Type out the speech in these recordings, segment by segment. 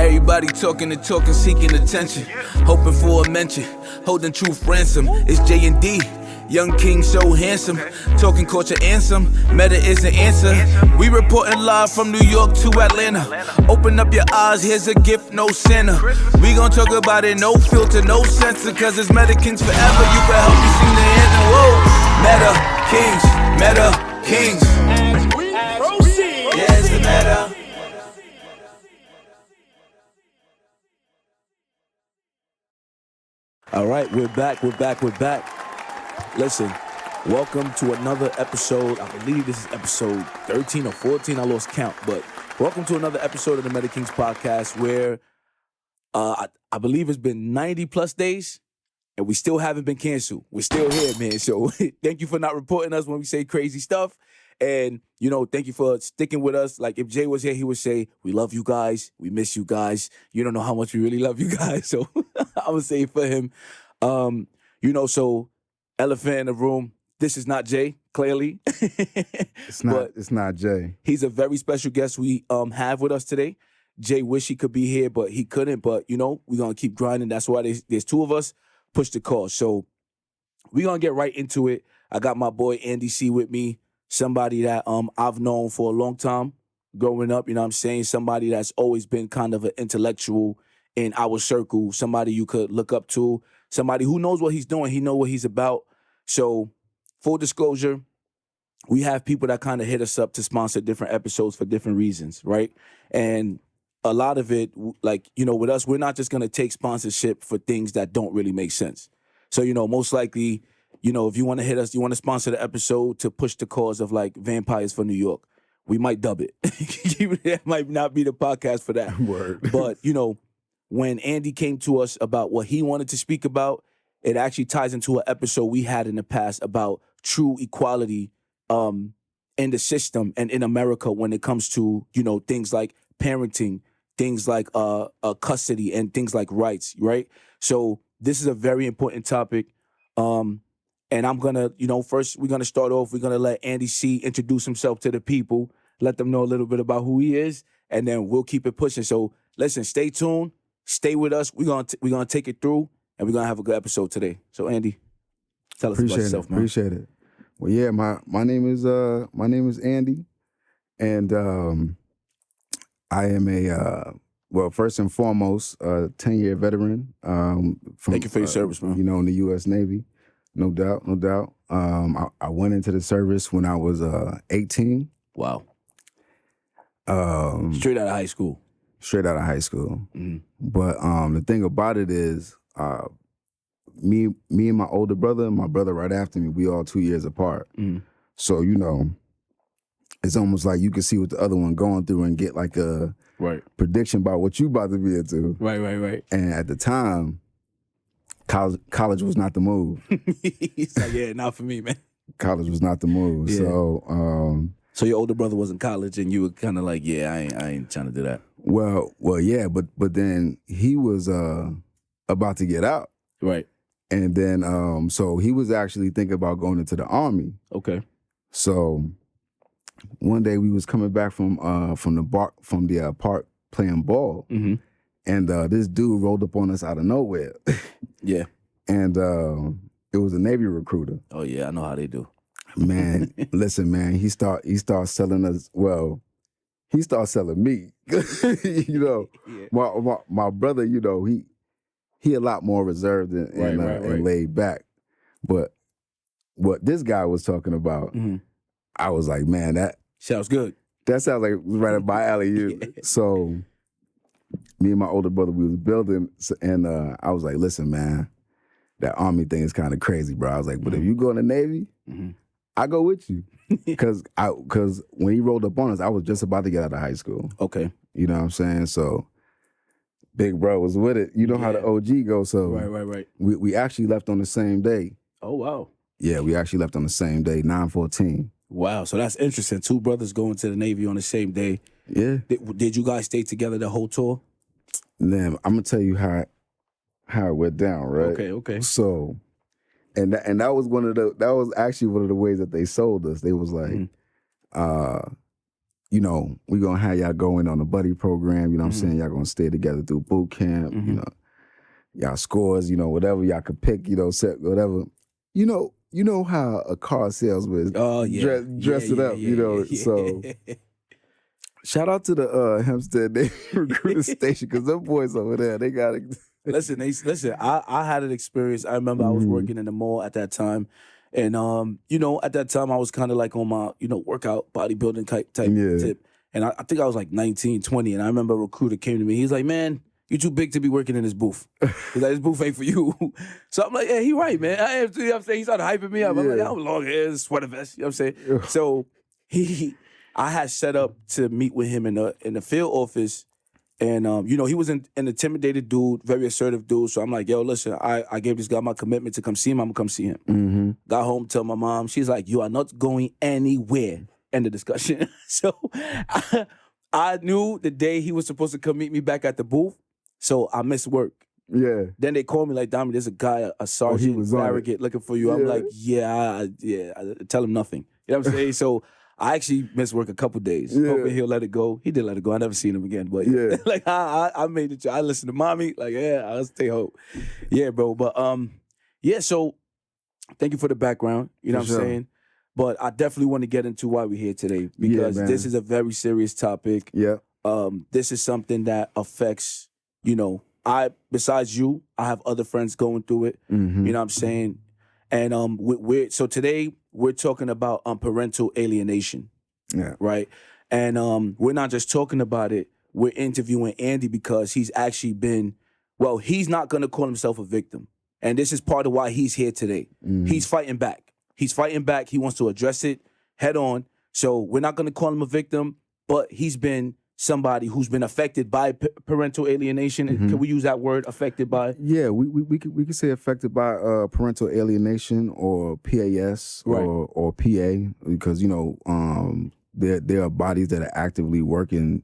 Everybody talking and talking, seeking attention, hoping for a mention, holding truth ransom. It's J and D, young king so handsome, talking culture answer. Meta is the answer. We reporting live from New York to Atlanta. Open up your eyes, here's a gift, no Santa. We gon' talk about it, no filter, no censor, cause it's Meta Kings forever. You can help me sing the anthem. Whoa, Meta Kings, As we proceed. yeah, it's the Meta. All right, we're back. Listen, welcome to another episode. I believe this is episode 13 or 14. I lost count, but welcome to another episode of the Meta Kings podcast where I believe it's been 90 plus days and we still haven't been canceled. We're still here, man. So thank you for not reporting us when we say crazy stuff. And, you know, thank you for sticking with us. Like if Jay was here, he would say, we love you guys. We miss you guys. You don't know how much we really love you guys. So I would say for him, so elephant in the room. This is not Jay, clearly. It's not Jay. He's a very special guest we have with us today. Jay wish he could be here, but he couldn't. But, you know, we're going to keep grinding. That's why there's two of us. Push the call. So we're going to get right into it. I got my boy Andy C with me. Somebody that I've known for a long time growing up, you know what I'm saying? Somebody that's always been kind of an intellectual in our circle, somebody you could look up to, somebody who knows what he's doing, he knows what he's about. So full disclosure, we have people that kind of hit us up to sponsor different episodes for different reasons, right? And a lot of it, like, you know, with us, we're not just going to take sponsorship for things that don't really make sense. So, you know, most likely, you know, if you want to hit us, you want to sponsor the episode to push the cause of like vampires for New York, we might dub it. That might not be the podcast for that. Word. But, you know, when Andy came to us about what he wanted to speak about, it actually ties into an episode we had in the past about true equality in the system and in America when it comes to, you know, things like parenting, things like custody and things like rights, right? So this is a very important topic. And I'm going to, you know, first we're going to start off, we're going to let Andy C introduce himself to the people, let them know a little bit about who he is, and then we'll keep it pushing. So listen, stay tuned, stay with us. We're going to take it through, and we're going to have a good episode today. So Andy, tell us about yourself, man. Appreciate it. Well, yeah, my name is Andy, and I am well, first and foremost, a 10-year veteran. Thank you for your service, man. You know, in the U.S. Navy. No doubt. I went into the service when I was 18. Wow. Straight out of high school. Mm-hmm. But the thing about it is, me and my older brother, and my brother right after me, we all 2 years apart. Mm-hmm. So, you know, it's almost like you can see what the other one going through and get like a prediction about what you about to be into. Right. And at the time, college was not the move. He's like, yeah, not for me, man. College was not the move. Yeah. So your older brother was in college and you were kind of like, yeah, I ain't trying to do that. Well, yeah, but then he was about to get out. Right. And then so he was actually thinking about going into the Army. Okay. So one day we was coming back from the park playing ball. Mm-hmm. And this dude rolled up on us out of nowhere. Yeah. And it was a Navy recruiter. Oh, yeah, I know how they do. Man, listen, man, he start selling us, well, he started selling me. You know, yeah. my brother, you know, he a lot more reserved and laid back. But what this guy was talking about, mm-hmm. I was like, man, that sounds good. That sounds like right up my alley. Yeah. So me and my older brother, we was building, and I was like, listen, man, that Army thing is kind of crazy, bro. I was like, but if you go in the Navy, mm-hmm. I go with you. Because when he rolled up on us, I was just about to get out of high school. Okay. You know what I'm saying? So big bro was with it. You know how the OG goes. So right. We actually left on the same day. Oh, wow. Yeah, we actually left on the same day, 9/14. Wow, so that's interesting. Two brothers going to the Navy on the same day. Yeah. Did you guys stay together the whole tour? Then I'm gonna tell you how it went down, right? Okay. So, and that was actually one of the ways that they sold us. They was like, you know, we're gonna have y'all going on a buddy program, you know what I'm saying? Y'all gonna stay together through boot camp, you know, y'all scores, you know, whatever y'all could pick, you know, set whatever. You know how a car salesman dress it up, you know. So shout out to the Hempstead Navy Recruiter Station, because them boys over there, they got it. Listen, I had an experience. I remember I was working in the mall at that time. And you know, at that time I was kind of like on my, you know, workout bodybuilding type tip. And I think I was like 19, 20. And I remember a recruiter came to me. He's like, man, you too big to be working in this booth. He's like, this booth ain't for you. So I'm like, yeah, he right, man. I am too. You know what I'm saying? He started hyping me up. I'm like, I'm long hair, sweater vest. You know what I'm saying? So I had set up to meet with him in the field office. And, you know, he was an intimidated dude, very assertive dude. So I'm like, yo, listen, I gave this guy my commitment to come see him. I'm going to come see him. Got home, tell my mom. She's like, you are not going anywhere. End of discussion. So I knew the day he was supposed to come meet me back at the booth. So I missed work. Yeah. Then they called me like, Dami, there's a guy, a sergeant, Farragut, looking for you. I'm like, I tell him nothing. You know what I'm saying? So I actually missed work a couple days. Hoping he'll let it go. He did let it go. I never seen him again. But like I made it. I listened to mommy. Like, I'll stay home. Yeah, bro. But so thank you for the background. You know what I'm saying? But I definitely want to get into why we're here today, because this is a very serious topic. Yeah. This is something that affects, you know, besides you, I have other friends going through it. You know what I'm saying? And so today we're talking about parental alienation. Yeah. Right. And we're not just talking about it. We're interviewing Andy because he's actually been, well, he's not gonna call himself a victim. And this is part of why he's here today. He's fighting back. He's fighting back. He wants to address it head on. So we're not gonna call him a victim, but he's been somebody who's been affected by parental alienation. Can we use that word, affected by? Yeah, we could say affected by parental alienation, or PAS, or PA, because, you know, there are bodies that are actively working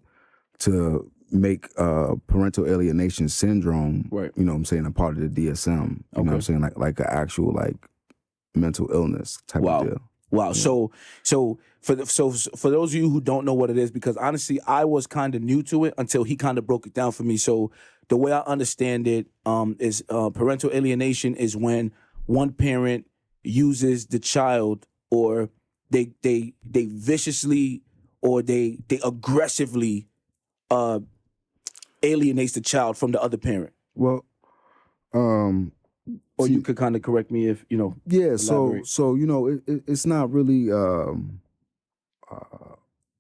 to make parental alienation syndrome, you know what I'm saying, a part of the DSM. You know what I'm saying, like an actual like mental illness type of deal. Wow. Yeah. So for those of you who don't know what it is, because honestly, I was kind of new to it until he kind of broke it down for me. So the way I understand it is parental alienation is when one parent uses the child, or they viciously or they aggressively alienates the child from the other parent. Well, or you could kind of correct me if, you know. Yeah, elaborate. so you know, it's not really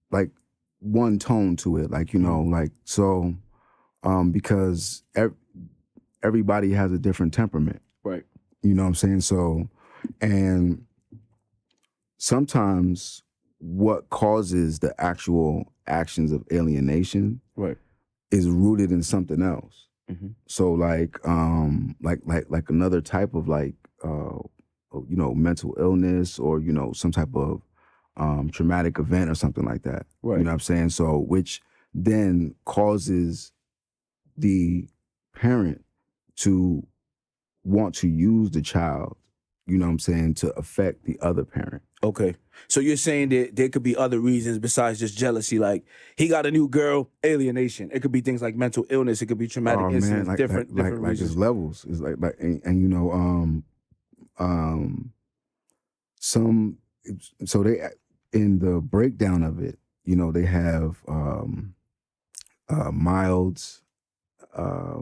like one tone to it, like, you know, like, so because everybody has a different temperament. Right. You know what I'm saying? So, and sometimes what causes the actual actions of alienation is rooted in something else. So like another type of like you know, mental illness, or, you know, some type of traumatic event or something like that. You know what I'm saying? So which then causes the parent to want to use the child, you know what I'm saying, to affect the other parent. Okay. So you're saying that there could be other reasons besides just jealousy, like he got a new girl, alienation. It could be things like mental illness. It could be traumatic incidents, like, different like reasons. It's levels. It's like and you know, some, so they, in the breakdown of it, you know, they have milds,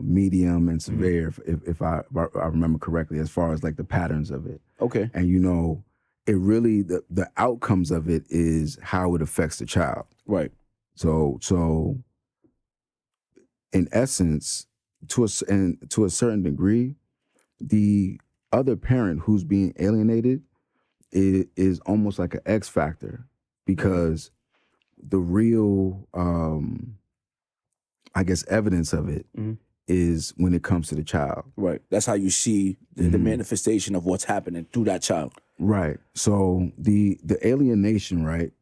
medium, and severe, if I remember correctly, as far as like the patterns of it. Okay. And, you know, it really, the outcomes of it is how it affects the child. Right. So in essence, to a certain degree, the other parent who's being alienated is almost like an X factor, because the real, I guess, evidence of it is when it comes to the child. Right. That's how you see the manifestation of what's happening through that child. Right. So the alienation, right,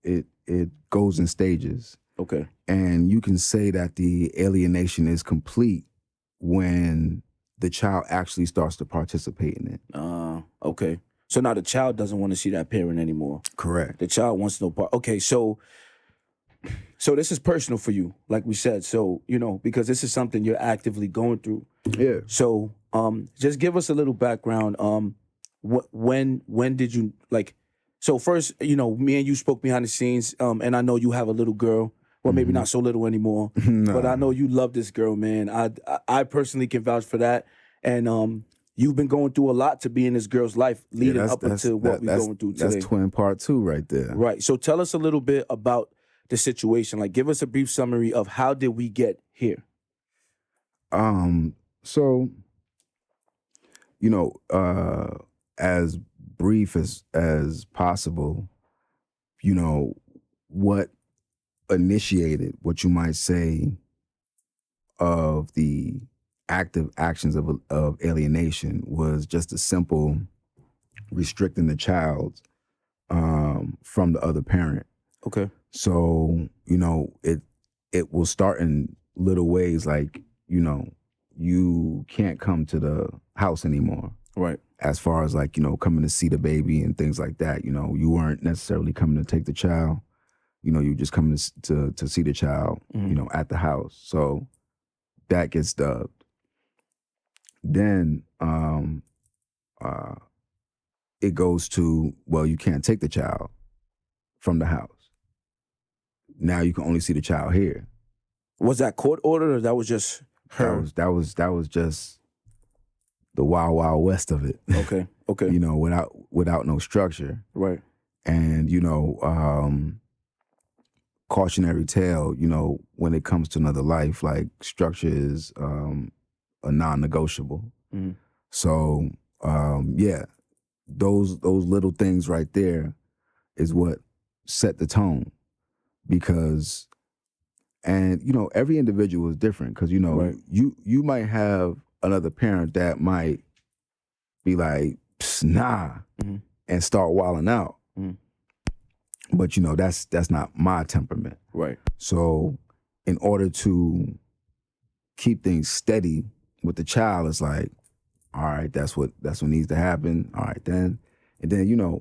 it goes in stages. Okay. And you can say that the alienation is complete when the child actually starts to participate in it. Okay. So now the child doesn't want to see that parent anymore. Correct. The child wants no part. Okay, so So this is personal for you, like we said. So, because this is something you're actively going through. Yeah. So, just give us a little background. When did you so first, me and you spoke behind the scenes, and I know you have a little girl. Well, maybe not so little anymore, but I know you love this girl, man. I personally can vouch for that. And you've been going through a lot to be in this girl's life leading up into what we're going through today. That's twin part 2 right there. Right. So tell us a little bit about the situation. Like, give us a brief summary of how did we get here? So, as brief as possible, what initiated what you might say of the active actions of alienation was just a simple restricting the child from the other parent. Okay. So, it will start in little ways like, you can't come to the house anymore. Right. As far as like, coming to see the baby and things like that, you weren't necessarily coming to take the child. You just coming to see the child, at the house. So that gets dubbed. Then it goes to, well, you can't take the child from the house. Now you can only see the child here. Was that court ordered, or that was just her? That was just the wild, wild west of it. Okay. Without no structure. Right. And, cautionary tale, when it comes to another life, like structure is a non-negotiable. Mm-hmm. So, those little things right there is what set the tone. Because, and every individual is different, because right. you might have another parent that might be like, nah, and start wilding out. But that's not my temperament. Right. So in order to keep things steady with the child, it's like, all right, that's what needs to happen. All right, then. And then,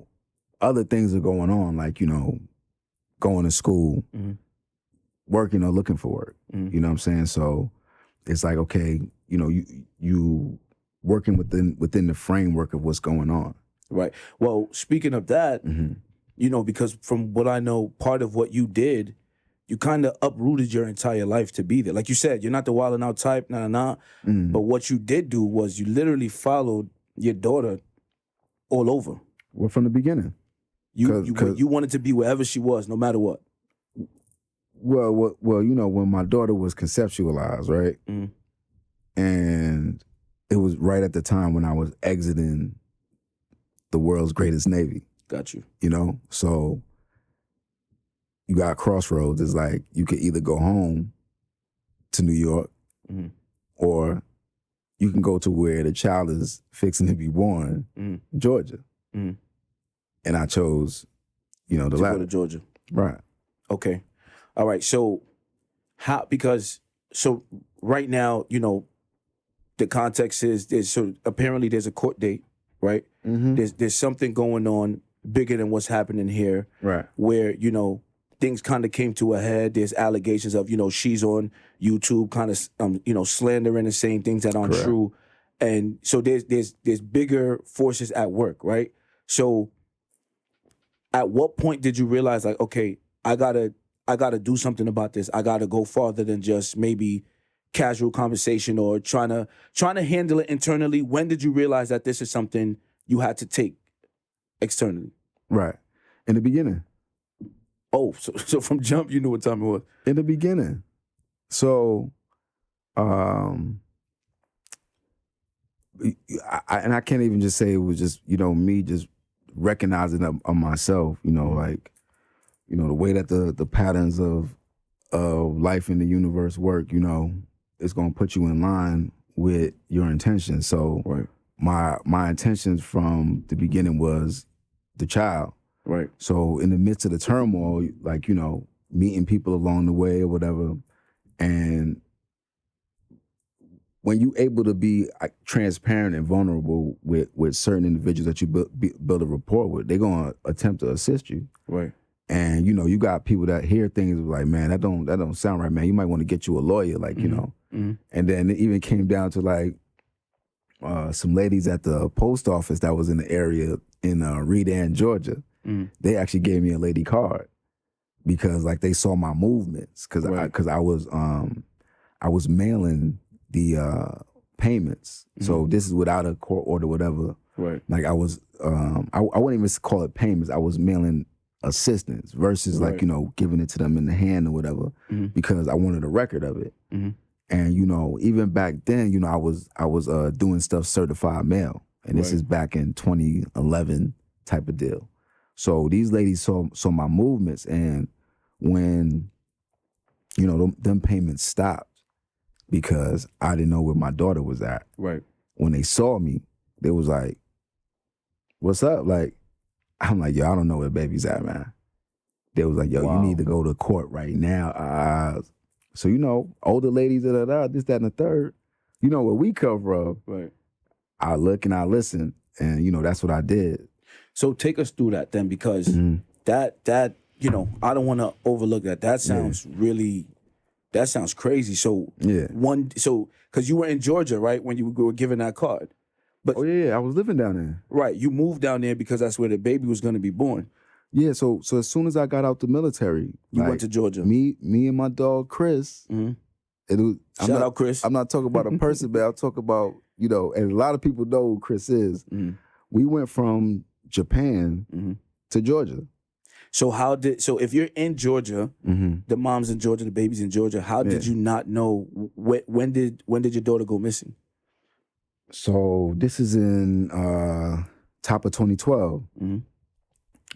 other things are going on, like, going to school, working or looking for work. You know what I'm saying? So it's like, okay, you working within the framework of what's going on. Right. Well, speaking of that, because from what I know, part of what you did, you kind of uprooted your entire life to be there. Like you said, you're not the wilding out type, but what you did do was you literally followed your daughter all over. Well, from the beginning. You wanted to be wherever she was, no matter what. Well, when my daughter was conceptualized, right? And it was right at the time when I was exiting the world's greatest Navy. Got you. So you got crossroads. It's like you could either go home to New York or you can go to where the child is fixing to be born, Georgia. And I chose, the latter. Go to Georgia. Right. Okay. All right. So right now, the context is apparently there's a court date, right? There's something going on bigger than what's happening here. Right. Where, things kind of came to a head. There's allegations of, she's on YouTube kind of, slandering and saying things that aren't true. And so there's bigger forces at work, right? So at what point did you realize, like, okay, I gotta do something about this. I gotta go farther than just maybe casual conversation or trying to handle it internally. When did you realize that this is something you had to take externally? Right. In the beginning. Oh, so from jump, you knew what time it was. In the beginning. So, and I can't even just say it was just, me just recognizing of myself, like, the way that the patterns of life in the universe work, it's going to put you in line with your intentions. So my intentions from the beginning was the child. Right. So in the midst of the turmoil, like, meeting people along the way or whatever, and when you're able to be transparent and vulnerable with certain individuals that you build a rapport with, they're going to attempt to assist you. Right. And you got people that hear things like, man, that don't sound right, man. You might want to get you a lawyer, like And then it even came down to like some ladies at the post office that was in the area in Redan, Georgia. They actually gave me a lady card because like they saw my movements because I was mailing the payments. So this is without a court order, whatever. Right. Like I was, I wouldn't even call it payments. I was mailing assistance versus like giving it to them in the hand or whatever because I wanted a record of it. And even back then, I was doing stuff certified mail, and this is back in 2011 type of deal. So these ladies saw my movements, and when them payments stopped because I didn't know where my daughter was at. Right. When they saw me, they was like, "What's up?" Like, I'm like, "Yo, I don't know where baby's at, man." They was like, "Yo, you need to go to court right now." So older ladies, this, that, and the third. Where we come from. Right. I look and I listen, and that's what I did. So take us through that then, because that I don't want to overlook that. That sounds that sounds crazy. So because you were in Georgia, right, when you were given that card. But I was living down there. Right, you moved down there because that's where the baby was going to be born. Yeah, so as soon as I got out the military, you went to Georgia. Me and my dog Chris. Shout out Chris. I'm not talking about a person, but I'll talk about and a lot of people know who Chris is. We went from Japan to Georgia. So if you're in Georgia, the mom's in Georgia, the baby's in Georgia, how did you not know when did your daughter go missing? So this is in top of 2012.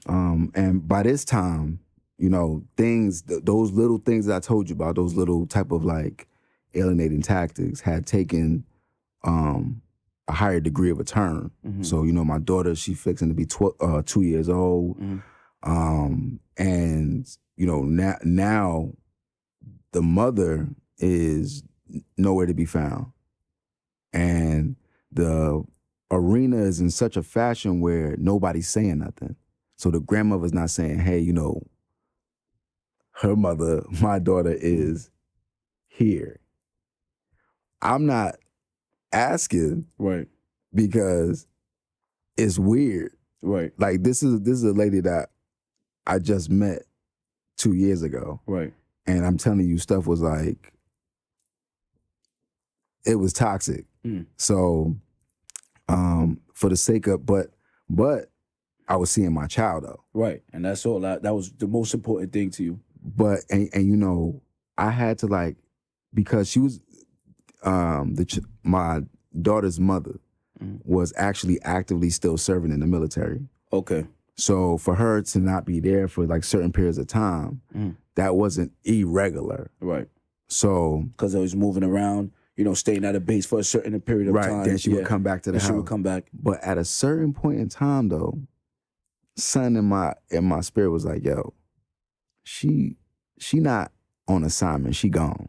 And by this time, those little things that I told you about, those little type of like alienating tactics had taken a higher degree of a turn. So, my daughter, she fixing to be 2 years old. And, now the mother is nowhere to be found. And the arena is in such a fashion where nobody's saying nothing. So the grandmother's not saying, hey, her mother, my daughter is here. I'm not asking, right? Because it's weird, right? Like this is a lady that I just met 2 years ago, right? And I'm telling you, stuff was like, it was toxic. So, for the sake of, but I was seeing my child though, right? And that's all. That was the most important thing to you. But and I had to like, because she was my daughter's mother was actually actively still serving in the military. Okay. So for her to not be there for like certain periods of time, that wasn't irregular. Right. So because I was moving around, staying at a base for a certain period of time. Then she would come back to the house. She would come back. But at a certain point in time though, something in my spirit was like, yo, she not on assignment, she gone.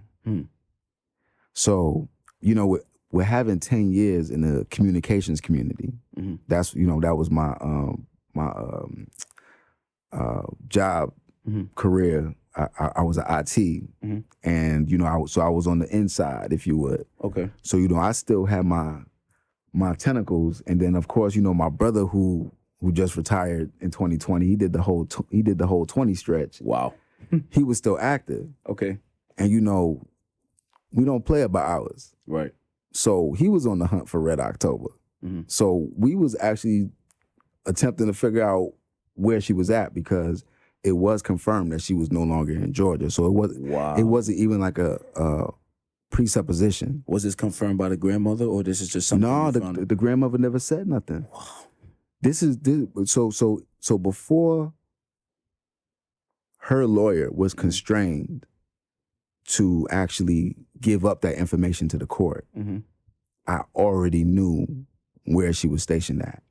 So, we're having 10 years in the communications community. That's, that was my job career. I was an IT, and I was on the inside, if you would. Okay. So I still had my tentacles, and then of course my brother who just retired in 2020, he did the whole 20 stretch. Wow. He was still active. Okay. And we don't play about ours. Right. So he was on the hunt for Red October. So we was actually attempting to figure out where she was at because it was confirmed that she was no longer in Georgia. So it wasn't even like a presupposition. Was this confirmed by the grandmother, or this is just something? No, the grandmother never said nothing. Wow. So before her lawyer was constrained to actually give up that information to the court, I already knew where she was stationed at.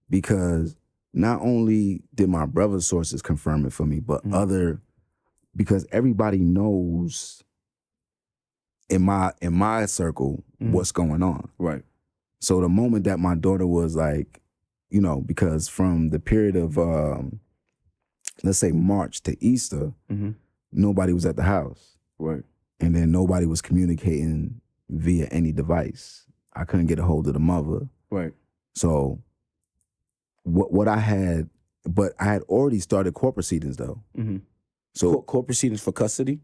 Because not only did my brother's sources confirm it for me, but because everybody knows in my circle what's going on. Right. So the moment that my daughter was like, because from the period of let's say March to Easter, nobody was at the house. Right. And then nobody was communicating via any device. I couldn't get a hold of the mother. Right. So what I had, but I had already started court proceedings though. So Court proceedings for custody?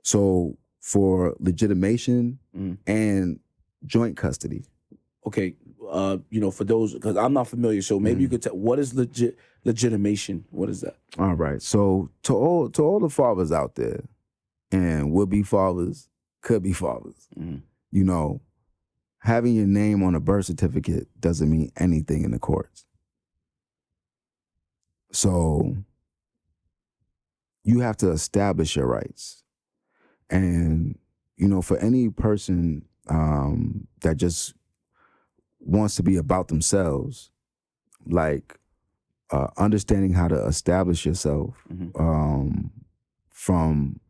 So for legitimation and joint custody. Okay, for those, because I'm not familiar, so maybe you could tell, what is legitimation? What is that? All right. So to all the fathers out there, and would-be fathers, could-be fathers, having your name on a birth certificate doesn't mean anything in the courts. So you have to establish your rights. And, for any person that just wants to be about themselves, like understanding how to establish yourself from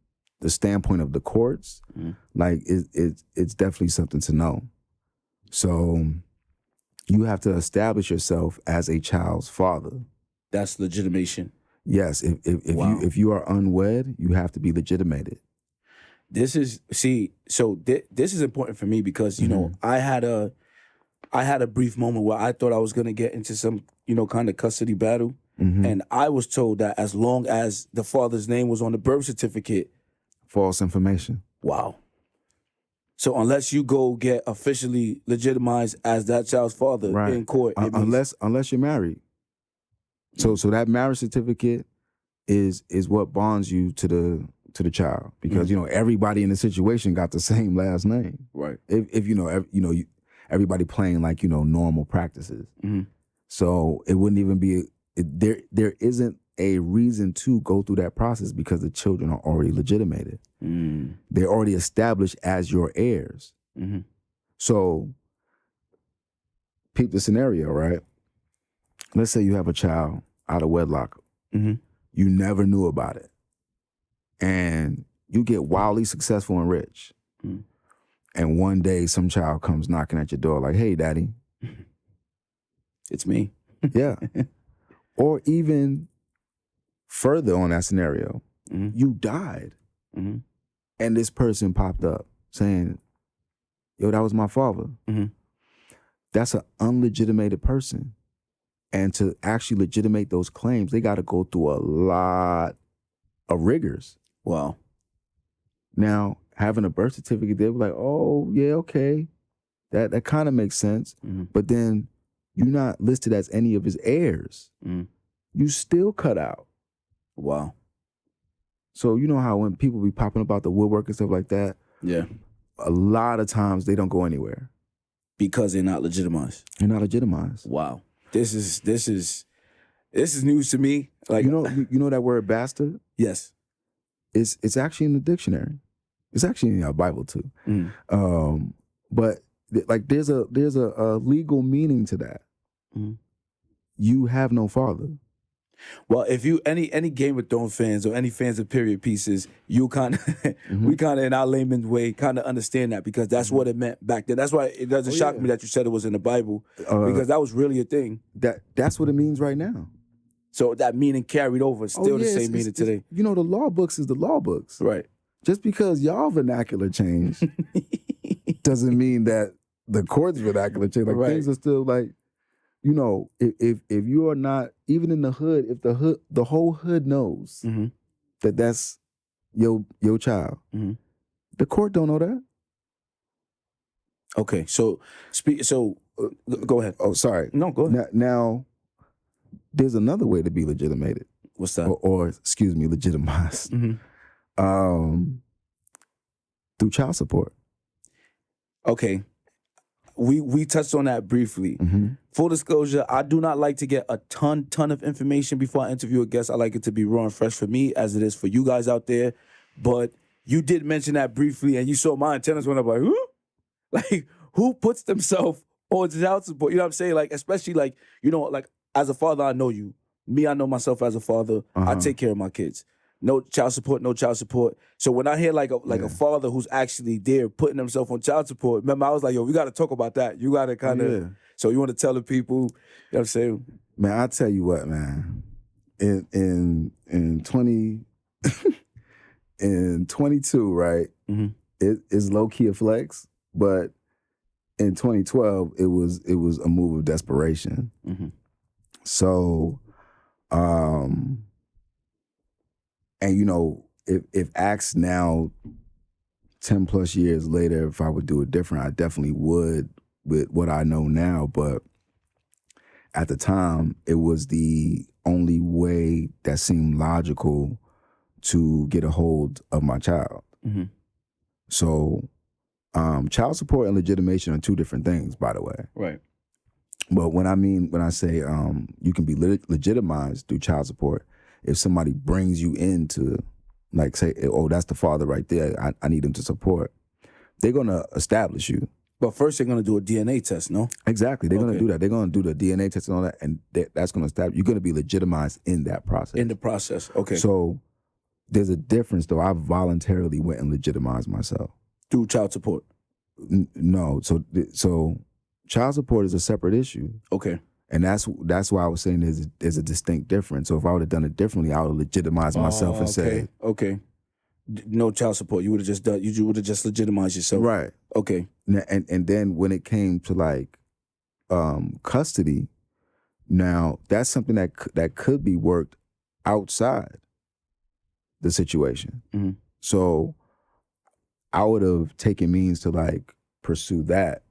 the standpoint of the courts, like it's definitely something to know. So you have to establish yourself as a child's father. That's legitimation. Yes, if you are unwed, you have to be legitimated. This is this is important for me because I had a brief moment where I thought I was gonna get into some kind of custody battle, and I was told that as long as the father's name was on the birth certificate, false information. Wow. So unless you go get officially legitimized as that child's father in court, unless you're married. So that marriage certificate is what bonds you to the child, because everybody in the situation got the same last name. Right. If everybody playing like normal practices. So it wouldn't even be there isn't a reason to go through that process because the children are already legitimated. They're already established as your heirs. So peep the scenario, right? Let's say you have a child out of wedlock. You never knew about it. And you get wildly successful and rich. And one day some child comes knocking at your door like, hey, daddy. It's me. Yeah. Or even further on that scenario, you died. And this person popped up saying, yo, that was my father. That's an unlegitimated person. And to actually legitimate those claims, they got to go through a lot of rigors. Wow. Now, having a birth certificate, they were like, oh, yeah, okay. That kind of makes sense. But then you're not listed as any of his heirs. You still cut out. Wow. So you know how when people be popping about the woodwork and stuff like that? Yeah. A lot of times they don't go anywhere. Because they're not legitimized. They're not legitimized. Wow. This is news to me. Like you know that word bastard? Yes. It's actually in the dictionary. It's actually in our Bible too. But like there's a legal meaning to that. You have no father. Well, if you any Game of Thrones fans or any fans of period pieces, you kind of we kind of in our layman's way kind of understand that, because that's what it meant back then. That's why it doesn't shock me that you said it was in the Bible, because that was really a thing. That's what it means right now. So that meaning carried over, still the same meaning today. The law books is the law books. Right. Just because y'all vernacular changed doesn't mean that the court's vernacular changed. Like things are still like, if you are not, even in the hood, if the whole hood knows that that's your child, the court don't know that. Okay, so go ahead. Oh, sorry. No, go ahead. Now there's another way to be legitimated. What's that? Or excuse me, legitimized. Through child support. Okay. We touched on that briefly. Full disclosure, I do not like to get a ton of information before I interview a guest. I like it to be raw and fresh for me, as it is for you guys out there. But you did mention that briefly, and you saw my antennas went up like, who? Like, who puts themselves on child support? You know what I'm saying? Like, especially like, like as a father, I know you. Me, I know myself as a father. I take care of my kids. No child support, no child support. So when I hear like a father who's actually there putting himself on child support, remember I was like, yo, we got to talk about that. You got to kind of, so you want to tell the people, you know what I'm saying? Man, I tell you what, man, in 20 in 22, right? Mm-hmm. It is low key a flex, but in 2012 it was a move of desperation. Mm-hmm. So, and you know, if asked now, 10 plus years later, if I would do it different, I definitely would with what I know now. But at the time, it was the only way that seemed logical to get a hold of my child. Mm-hmm. So, child support and legitimation are two different things, by the way. Right. But when I say you can be legitimized through child support, if somebody brings you into, like, say, oh, that's the father right there, I need him to support, they're gonna establish you. But first, they're gonna do a DNA test, no? Exactly, they're gonna do that. They're gonna do the DNA test and all that, and that's gonna establish you're gonna be legitimized in that process. In the process, okay. So there's a difference, though. I voluntarily went and legitimized myself through child support. No, so child support is a separate issue. Okay. And that's why I was saying there's a distinct difference. So if I would have done it differently, I would have legitimized myself and said, okay, no child support. You would have just done. You would have just legitimized yourself. Right. Okay. And then when it came to like custody, now that's something that could be worked outside the situation. Mm-hmm. So I would have taken means to like pursue that.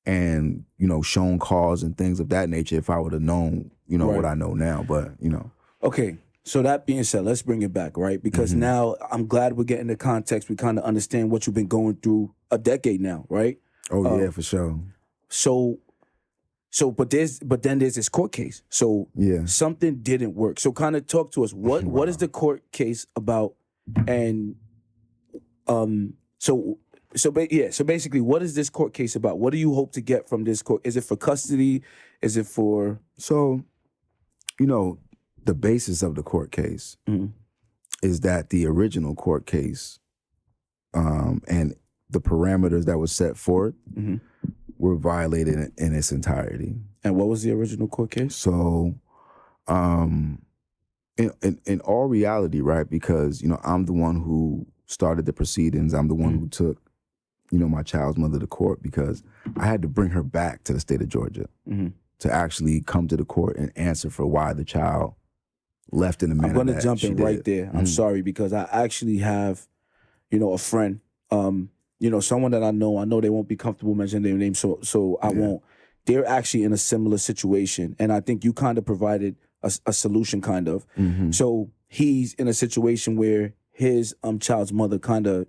And, you know, shown cause and things of that nature if I would have known, you know, what I know now. But, you know. Okay. So that being said, let's bring it back, right? Because now I'm glad we're getting the context. We kind of understand what you've been going through a decade now, right? Oh, yeah, for sure. So but then there's this court case. So yeah, something didn't work. So kind of talk to us. What is the court case about? And So basically, what is this court case about? What do you hope to get from this court? Is it for custody? Is it for... So, you know, the basis of the court case is that the original court case and the parameters that were set forth were violated in its entirety. And what was the original court case? So, in all reality, right, because, you know, I'm the one who started the proceedings. I'm the one who took, you know, my child's mother to court because I had to bring her back to the state of Georgia to actually come to the court and answer for why the child left in the manner that she did. I'm going to jump in right there. I'm sorry because I actually have, you know, a friend, you know, someone that I know they won't be comfortable mentioning their name, so I won't. They're actually in a similar situation, and I think you kind of provided a solution, kind of. So he's in a situation where his child's mother kind of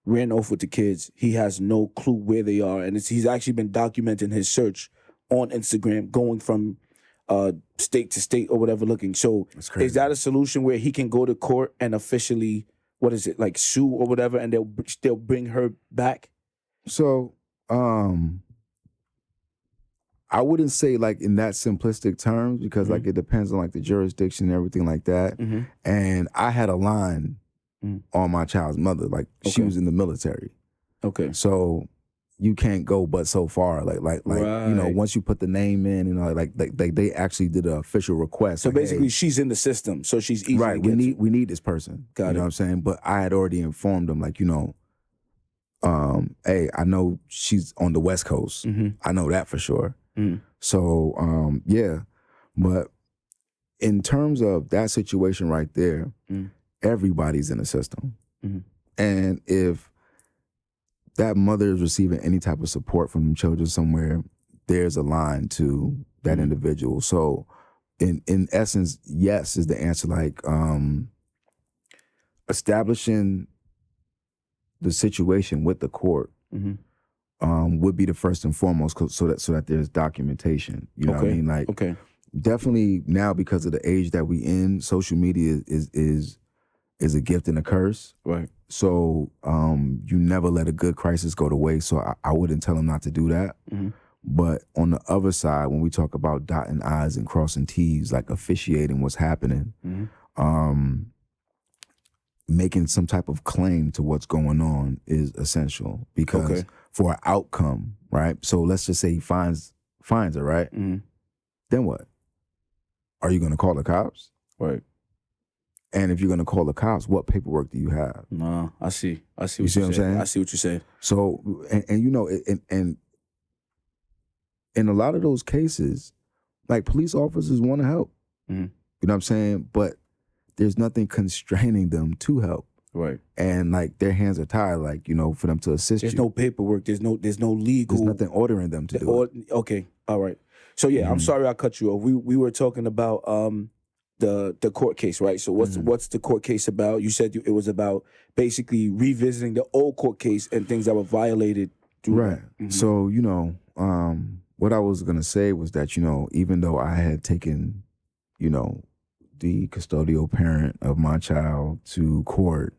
ran off with the kids. He has no clue where they are. And he's actually been documenting his search on Instagram, going from state to state or whatever looking. So is that a solution where he can go to court and officially, what is it, like sue or whatever, and they'll bring her back? So I wouldn't say like in that simplistic terms because like it depends on like the jurisdiction and everything like that. And I had a line on my child's mother. Like she was in the military. Okay. So you can't go but so far. Like you know, once you put the name in, you know, like they actually did an official request. So like, basically she's in the system. So she's easy right. to We need this person. You know what I'm saying? But I had already informed them, like, you know, hey, I know she's on the West Coast. I know that for sure. So yeah. But in terms of that situation right there, everybody's in the system. And if that mother is receiving any type of support from them children somewhere, there's a line to that individual. So in essence, yes is the answer. Like establishing the situation with the court would be the first and foremost, so that there's documentation. You know what I mean? Like definitely now, because of the age that we in, social media is a gift and a curse. Right. So you never let a good crisis go to waste. So I wouldn't tell them not to do that. But on the other side, when we talk about dotting I's and crossing T's, like officiating what's happening, making some type of claim to what's going on is essential because for an outcome, right? So let's just say he finds her, right? Then what? Are you going to call the cops? Right. And if you're going to call the cops, what paperwork do you have? No, I see. I see You what see you're what I'm saying. saying? I see what you're saying. So, and you know, and in a lot of those cases, like police officers want to help. Mhm. You know what I'm saying? But there's nothing constraining them to help. Right. And like their hands are tied, like, you know, for them to assist There's you. no paperwork. There's no legal. There's nothing ordering them to do it. Okay. All right. So yeah, I'm sorry I cut you off. We were talking about the court case, right? So what's the court case about? You said it was about basically revisiting the old court case and things that were violated. Right. So, you know, what I was going to say was that, you know, even though I had taken, you know, the custodial parent of my child to court,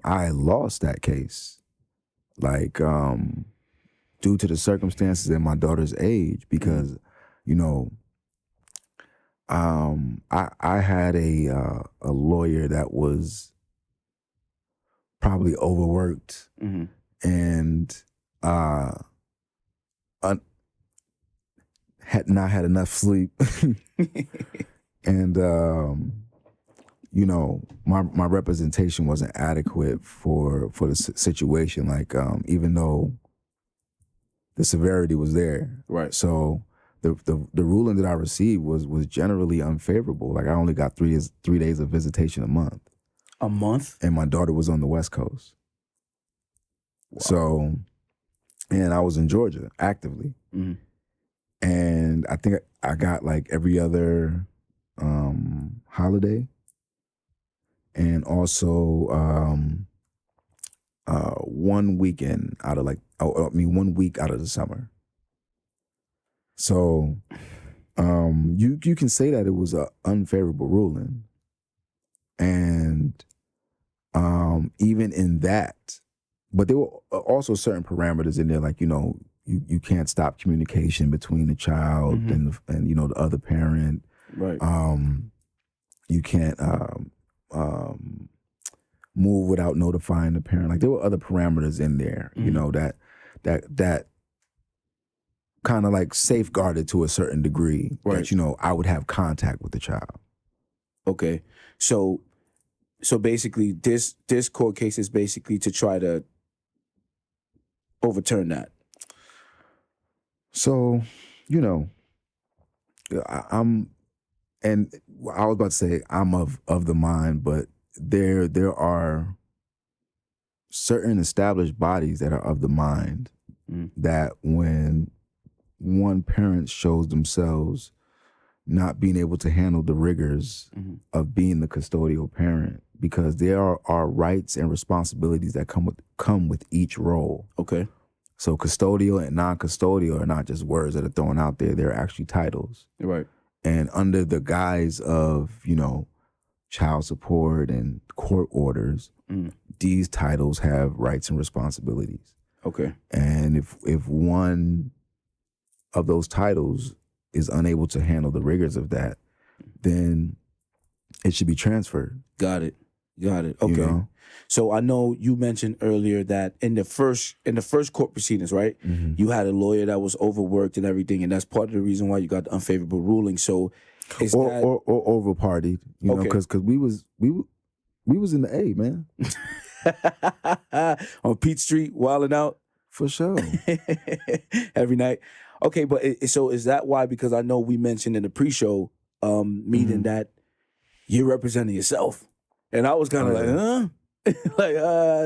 I lost that case, like, due to the circumstances and my daughter's age, because, you know, I had a lawyer that was probably overworked and had not had enough sleep, and you know, my representation wasn't adequate for the situation. Like, even though the severity was there, Right. So the ruling that I received was generally unfavorable. Like, I only got 3 days of visitation a month. A month? And my daughter was on the West Coast. Wow. So, and I was in Georgia actively. And I think I got like every other holiday, and also 1 weekend out of 1 week out of the summer. So you can say that it was an unfavorable ruling. And even in that, but there were also certain parameters in there, like, you know, you can't stop communication between the child and you know, the other parent. Right. You can't move without notifying the parent. Like, there were other parameters in there, you know, that kind of like safeguarded to a certain degree, Right. that, you know, I would have contact with the child. Okay. So basically this court case is basically to try to overturn that. So, you know, and I was about to say I'm of the mind, but there are certain established bodies that are of the mind that when one parent shows themselves not being able to handle the rigors of being the custodial parent, because there are rights and responsibilities that come with each role. Okay. So custodial and non-custodial are not just words that are thrown out there. They're actually titles. Right. And under the guise of, you know, child support and court orders, these titles have rights and responsibilities. Okay. And if one of those titles is unable to handle the rigors of that, then it should be transferred. Got it. Okay. You know? So I know you mentioned earlier that in the first court proceedings, right? You had a lawyer that was overworked and everything, and that's part of the reason why you got the unfavorable ruling. So is or that overpartied, you know, because we was in the A, man. on Peach Street, wilding out For sure. every night? Okay, but so is that why? Because I know we mentioned in the pre-show meeting that you're representing yourself, and I was kind of like, huh? Like,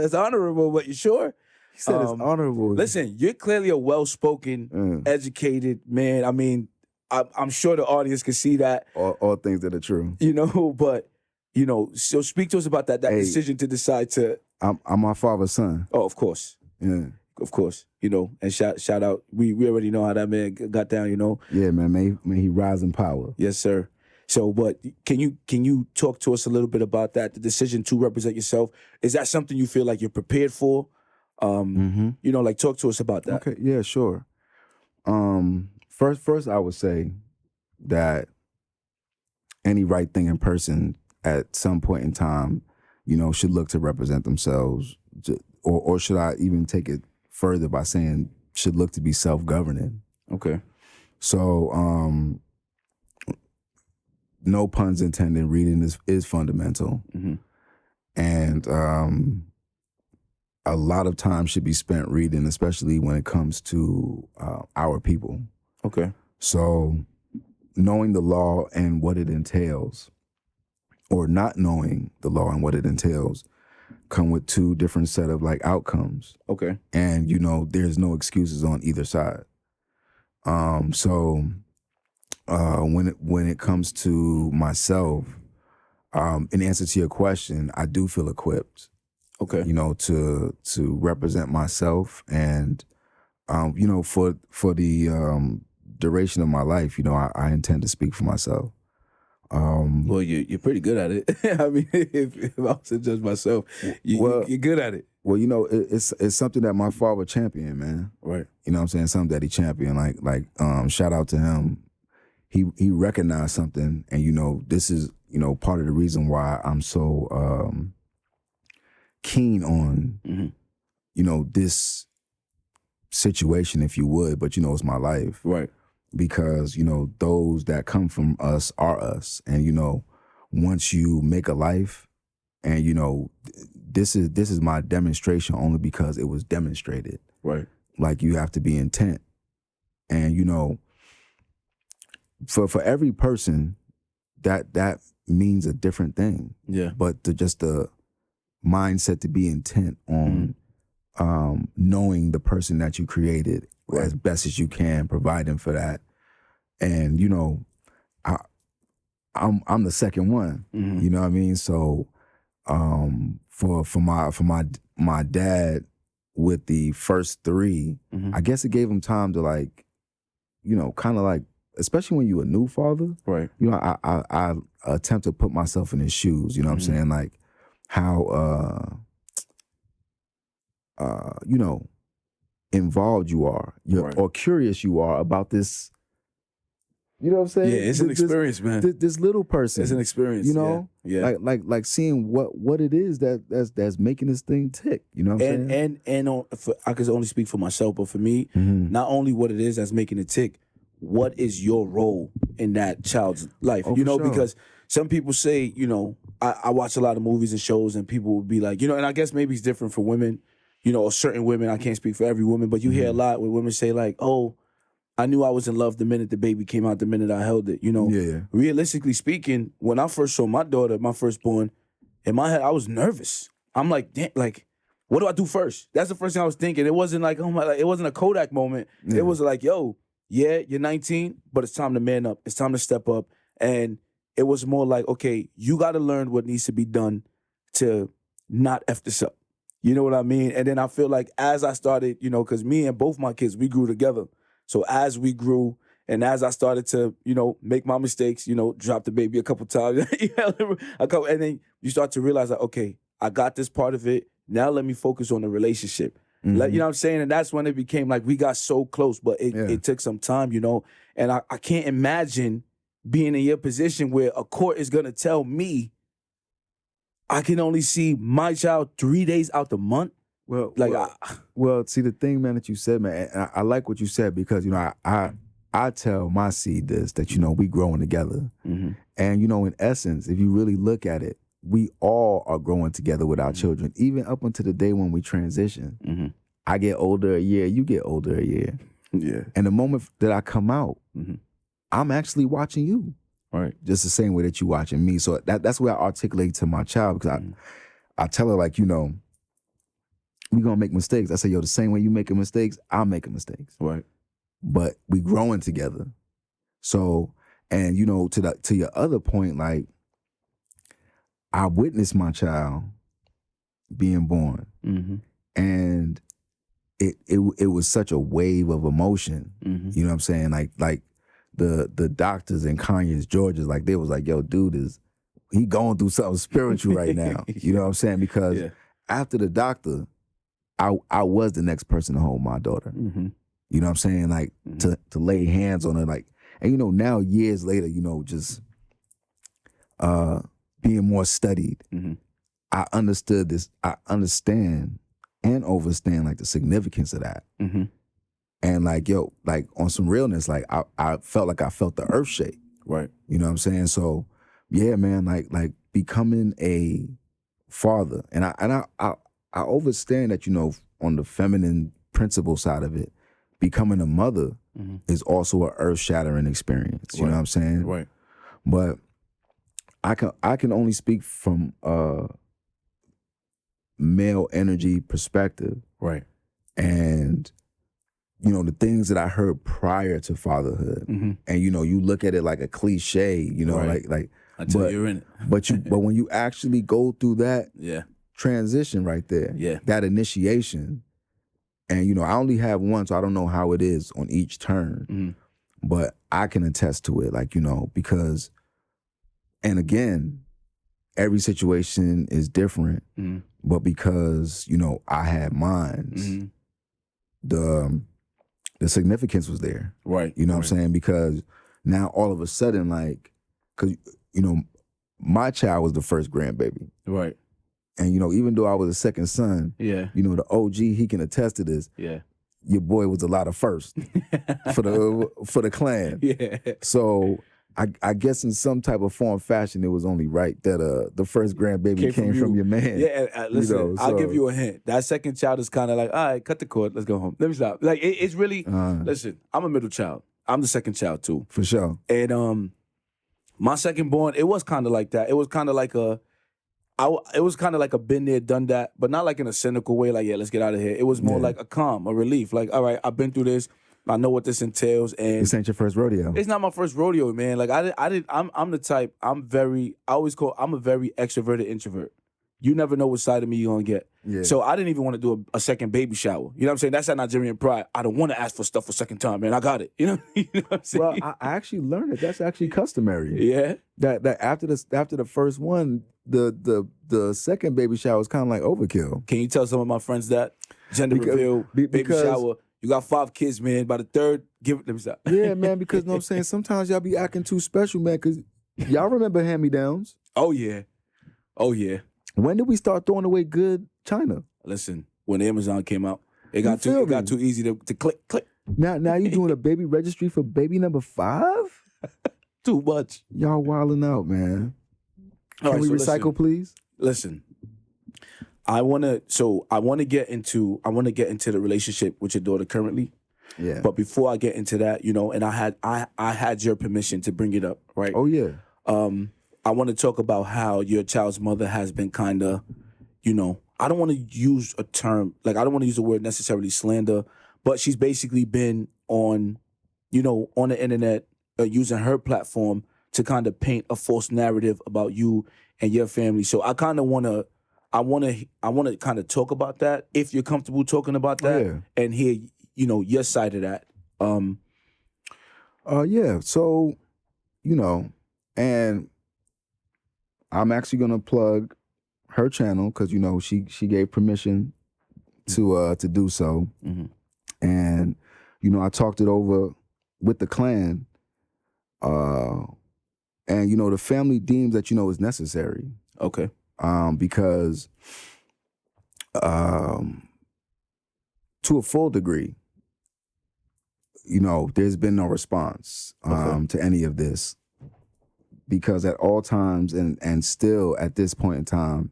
it's honorable, but you sure? He said it's honorable. Listen, you're clearly a well-spoken, educated man. I mean, I'm sure the audience can see that. All things that are true. You know, but, you know, so speak to us about that decision to decide to. I'm my father's son. Oh, of course. Yeah. Of course. You know, and shout out. We already know how that man got down, you know. Yeah, man. May he rise in power. Yes, sir. So, but can you talk to us a little bit about that, the decision to represent yourself? Is that something you feel like you're prepared for? You know, like, talk to us about that. Okay, yeah, sure. First, I would say that any right-thinking person at some point in time, you know, should look to represent themselves, or should I even take it further by saying should look to be self-governing? Okay. So, no puns intended, reading is fundamental. And a lot of time should be spent reading, especially when it comes to our people. Okay. So knowing the law and what it entails, or not knowing the law and what it entails, come with two different set of like outcomes. Okay. And there's no excuses on either side. So when it comes to myself, in answer to your question, I do feel equipped. Okay. To represent myself, and for the duration of my life, I intend to speak for myself. Well, you're pretty good at it. I mean, if I was to judge myself, you're good at it. Well, it's something that my father championed, man. Right. You know what I'm saying? Something that he championed. Like shout out to him. He recognized something, and this is part of the reason why I'm so keen on this situation, if you would, but it's my life. Right. Because those that come from us are us, and once you make a life, and this is my demonstration only because it was demonstrated. Right. Like, you have to be intent, and for every person that means a different thing. Yeah. But just the mindset to be intent on knowing the person that you created as best as you can, providing for that. And I'm the second one. You know what I mean? So for my dad with the first three, I guess it gave him time to like, kind of like, especially when you a new father, right? I attempt to put myself in his shoes. You know what I'm saying? Like how involved you are, or curious you are about this. You know what I'm saying? Yeah, it's an experience, man. This little person, it's an experience. Yeah. Like seeing what it is that's making this thing tick. You know what I'm saying? And I can only speak for myself, but for me, not only what it is that's making it tick, what is your role in that child's life? Sure. Because some people say, I watch a lot of movies and shows, and people will be like, and I guess maybe it's different for women, or certain women. I can't speak for every woman, but you hear a lot where women say like, oh, I knew I was in love the minute the baby came out, the minute I held it. Yeah. Realistically speaking, when I first saw my daughter, my firstborn, in my head, I was nervous. I'm like, damn, like, what do I do first? That's the first thing I was thinking. It wasn't like, oh my, like, it wasn't a Kodak moment. Yeah. It was like, yo, yeah, you're 19, but it's time to man up. It's time to step up. And it was more like, okay, you got to learn what needs to be done to not F this up. You know what I mean? And then I feel like as I started, because me and both my kids, we grew together. So as we grew and as I started to, make my mistakes, drop the baby a couple times, and then you start to realize that, okay, I got this part of it. Now let me focus on the relationship. You know what I'm saying? And that's when it became like we got so close, but it took some time, And I can't imagine being in your position where a court is going to tell me I can only see my child 3 days out the month. Well, see, the thing, man, that you said, man, and I like what you said because, I tell my seed this, that, we growing together. And, in essence, if you really look at it, we all are growing together with our children, even up until the day when we transition. I get older a year, you get older a year. Yeah. And the moment that I come out, I'm actually watching you. Right. Just the same way that you watching me. So that's where I articulate to my child, because I tell her, like, we gonna make mistakes. I say, yo, the same way you making mistakes, I'm making mistakes. Right. But we growing together. So, and to your other point, like, I witnessed my child being born, and it was such a wave of emotion. You know what I'm saying? Like the doctors in Kanye's Georgia, like, they was like, yo, dude he going through something spiritual right now. You know what I'm saying? Because after the doctor, I was the next person to hold my daughter. You know what I'm saying? Like, to lay hands on her, like, and now years later, just being more studied, I understood this. I understand and overstand, like, the significance of that. And like, yo, like, on some realness, like, I felt like I felt the earth shake. Right. You know what I'm saying? So, yeah, man, like becoming a father, and I understand that, you know, on the feminine principle side of it, becoming a mother is also an earth-shattering experience. You know what I'm saying? Right. But I can only speak from a male energy perspective. Right. And, you know, the things that I heard prior to fatherhood, and, you know, you look at it like a cliche, you know, like until you're in it. but when you actually go through that Yeah. transition right there, that initiation, and, you know, I only have one, so I don't know how it is on each turn, but I can attest to it, like, you know, because, and again, every situation is different, but because, you know, I had mine, the significance was there. Right. You know what I'm saying? Because now all of a sudden, like, because, you know, my child was the first grandbaby. Right. And, you know, even though I was a second son, you know, the OG, he can attest to this. Yeah. Your boy was a lot of first for the clan. Yeah. So I guess in some type of form fashion, it was only right that the first grandbaby came from your man. Yeah, listen, you know, I'll give you a hint. That second child is kind of like, all right, cut the cord, let's go home. Let me stop. Like, it's really, listen, I'm a middle child. I'm the second child too. For sure. And my second born, it was kind of like that. It was kind of like it was kind of like a been there, done that, but not like in a cynical way, like, yeah, let's get out of here. It was more like a calm, a relief. Like, all right, I've been through this. I know what this entails, and this ain't your first rodeo. It's not my first rodeo, man. Like I'm the type. I'm a very extroverted introvert. You never know what side of me you're gonna get. Yeah. So I didn't even want to do a second baby shower. You know what I'm saying? That's that Nigerian pride. I don't want to ask for stuff for second time, man. I got it. You know what I'm saying? Well, I actually learned that that's actually customary. Yeah. That after the first one, the second baby shower is kind of like overkill. Can you tell some of my friends that gender reveal, baby shower? You got 5 kids, man. By the third, give it. Let me stop. Yeah, man. Because you know what I'm saying, sometimes y'all be acting too special, man. Because y'all remember hand-me-downs. Oh yeah. Oh yeah. When did we start throwing away good china? Listen, when Amazon came out, it got too easy to click. Now you doing a baby registry for baby number 5? Too much. Y'all wilding out, man. Can we recycle, listen, please? Listen, I want to get into the relationship with your daughter currently. Yeah. But before I get into that, you know, and I had your permission to bring it up, right? Oh yeah. I want to talk about how your child's mother has been kind of, you know, I don't want to use a term, like I don't want to use the word necessarily slander, but she's basically been on, you know, on the internet using her platform to kind of paint a false narrative about you and your family. So I kind of want to, kind of talk about that if you're comfortable talking about that and hear, you know, your side of that. Yeah. So, you know, and I'm actually gonna plug her channel because, you know, she gave permission to do so. And, you know, I talked it over with the clan. And, you know, the family deems that, you know, is necessary. Okay. Because to a full degree, you know, there's been no response to any of this. Because at all times and still at this point in time,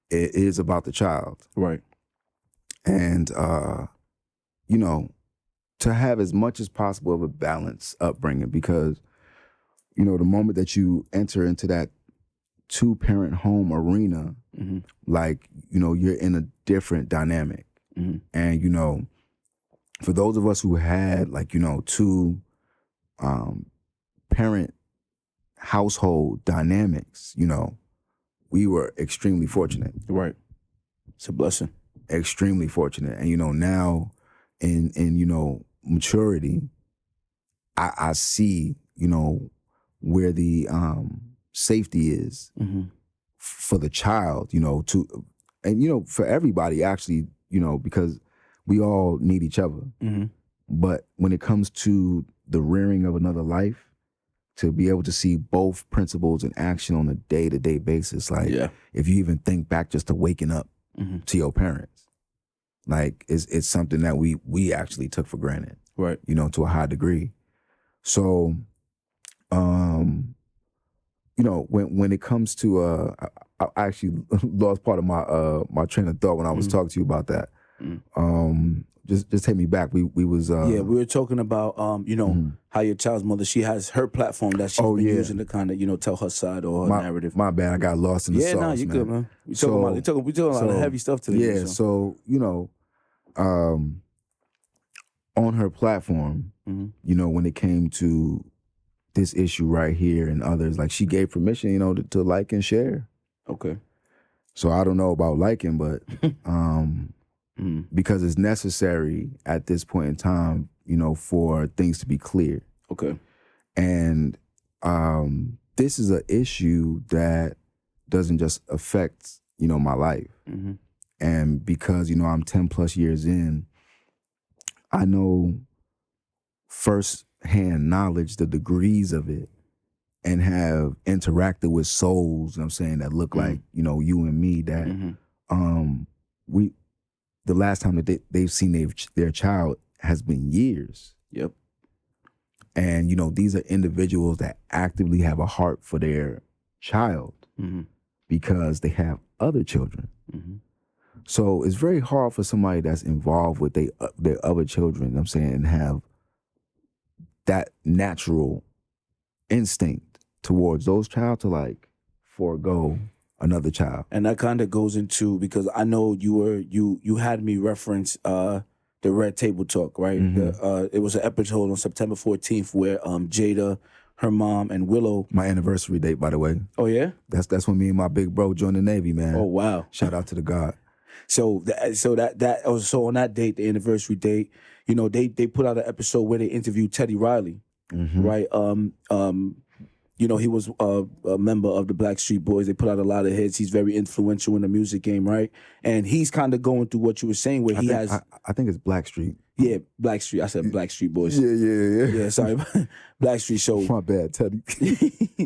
it is about the child. Right. And, you know, to have as much as possible of a balanced upbringing, because, you know, the moment that you enter into that 2-parent home arena, like, you know, you're in a different dynamic. And, you know, for those of us who had, like, you know, 2 parent household dynamics, you know, we were extremely fortunate. Right. It's a blessing. Extremely fortunate. And, you know, now in you know, maturity, I see, you know, where the safety is for the child, you know, and, you know, for everybody actually, you know, because we all need each other. But when it comes to the rearing of another life, to be able to see both principles in action on a day-to-day basis, like if you even think back just to waking up to your parents, like it's something that we actually took for granted, right? You know, to a high degree. So you know, when it comes to I actually lost part of my train of thought when I was talking to you about that. Just take me back. We was we were talking about you know, how your child's mother, she has her platform that she's been using to kind of, you know, tell her side or her narrative. My bad, I got lost in the sauce. Yeah, no, you good, man. We talking a lot of heavy stuff today. Yeah, so you know, on her platform, you know, when it came to this issue right here and others, like she gave permission, you know, to like and share. Okay. So I don't know about liking, but because it's necessary at this point in time, you know, for things to be clear. Okay. And this is an issue that doesn't just affect, you know, my life. And because, you know, I'm 10 plus years in, I know firsthand knowledge, the degrees of it, and have interacted with souls, you know what I'm saying, that look like, you know, you and me, that the last time that they've seen their child has been years. Yep. And, you know, these are individuals that actively have a heart for their child because they have other children. So it's very hard for somebody that's involved with their other children, you know what I'm saying, and have that natural instinct towards those child to like forego another child. And that kind of goes into, because I know you had me reference the Red Table Talk, right? It was an episode on September 14th where Jada, her mom, and Willow. My anniversary date, by the way. Oh yeah? That's when me and my big bro joined the Navy, man. Oh wow. Shout out to the God. So on that date, the anniversary date, you know, they put out an episode where they interviewed Teddy Riley, right? You know, he was a member of the Blackstreet Boys. They put out a lot of hits. He's very influential in the music game, right? And he's kind of going through what you were saying, where I think it's Blackstreet. Yeah, Blackstreet. I said Blackstreet Boys. Yeah. Yeah, sorry, Blackstreet. So my bad, Teddy.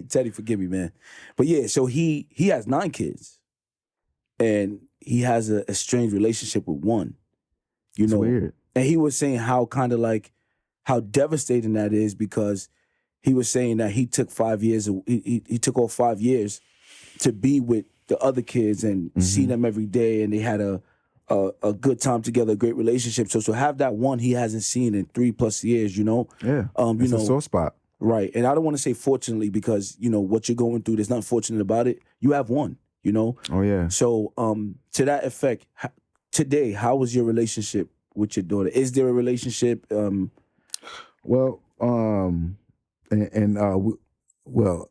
Teddy, forgive me, man. But yeah, so he has 9 kids, and he has a strange relationship with one. You know, weird. And he was saying how kind of like how devastating that is, because he was saying that he took 5 years. He took all 5 years to be with the other kids and see them every day, and they had a good time together, a great relationship. So have that one he hasn't seen in 3+ years, you know. Yeah, you it's know, a sore spot. Right, and I don't want to say fortunately, because you know what you're going through. There's nothing fortunate about it. You have one, you know. Oh yeah. So to that effect, today, how was your relationship with your daughter? Is there a relationship? Well, well,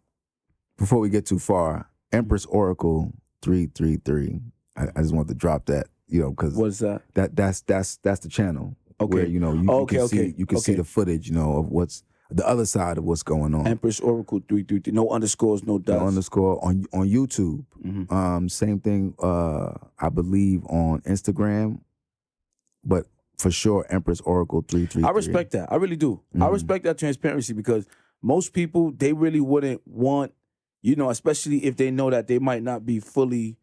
before we get too far, Empress Oracle 333. I just want to drop that, you know, because what is that? That's the channel. Okay. Where, you know, you can see the footage, you know, of what's the other side of what's going on. Empress Oracle 333. No underscores, no dots. No underscore on YouTube. Same thing. I believe on Instagram, but for sure, Empress Oracle 333. I respect that. I really do. I respect that transparency, because most people, they really wouldn't want, you know, especially if they know that they might not be fully,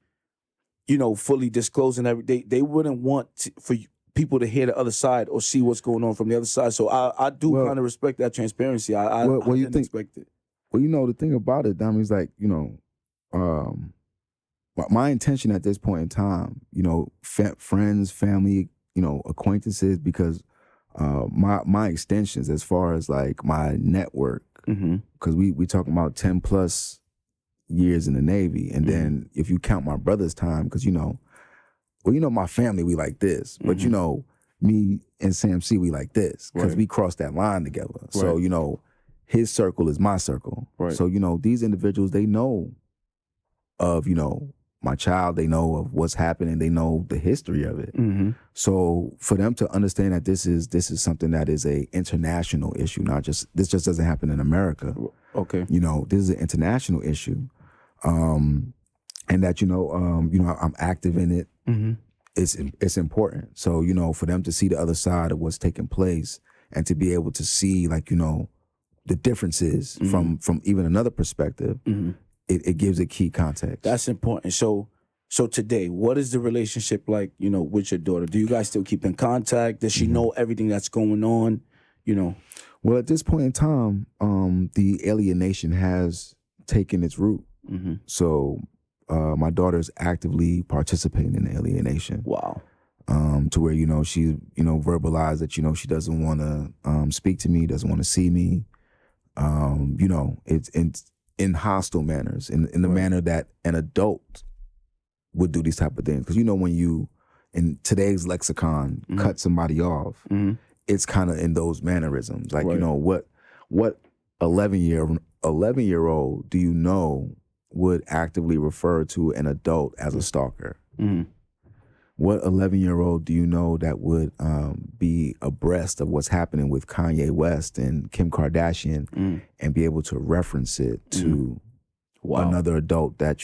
you know, fully disclosing everything. They wouldn't want for people to hear the other side or see what's going on from the other side. So I do kind of respect that transparency. I didn't expect it. Well, you know, the thing about it, Dami, is like, you know, my intention at this point in time, you know, friends, family, you know, acquaintances, because my extensions as far as like my network, because we talking about 10+ years in the Navy, and then if you count my brother's time, because you know, well, you know, my family, we like this, but you know, me and Sam C, we like this, because we crossed that line together. So you know, his circle is my circle. So you know, these individuals, they know of, you know, my child, they know of what's happening, they know the history of it. So for them to understand that this is something that is a international issue, this just doesn't happen in America. Okay. You know, this is an international issue. And that, you know, I'm active in it. It's important. So, you know, for them to see the other side of what's taking place, and to be able to see, like, you know, the differences from even another perspective, it gives a key context. That's important. So today, what is the relationship like, you know, with your daughter? Do you guys still keep in contact? Does she know everything that's going on? you know? Well, at this point in time, the alienation has taken its root. Mm-hmm. So my daughter is actively participating in the alienation. Wow. To where, she, verbalized that, she doesn't want to speak to me, doesn't want to see me. It's in hostile manners, in the Right. manner that an adult would do these type of things. Because, when you, in today's lexicon, Mm-hmm. cut somebody off, Mm-hmm. it's kind of in those mannerisms. Like, Right. what 11-year-old do you know would actively refer to an adult as a stalker? Mm-hmm. What 11-year-old do you know that would be abreast of what's happening with Kanye West and Kim Kardashian and be able to reference it to another adult that,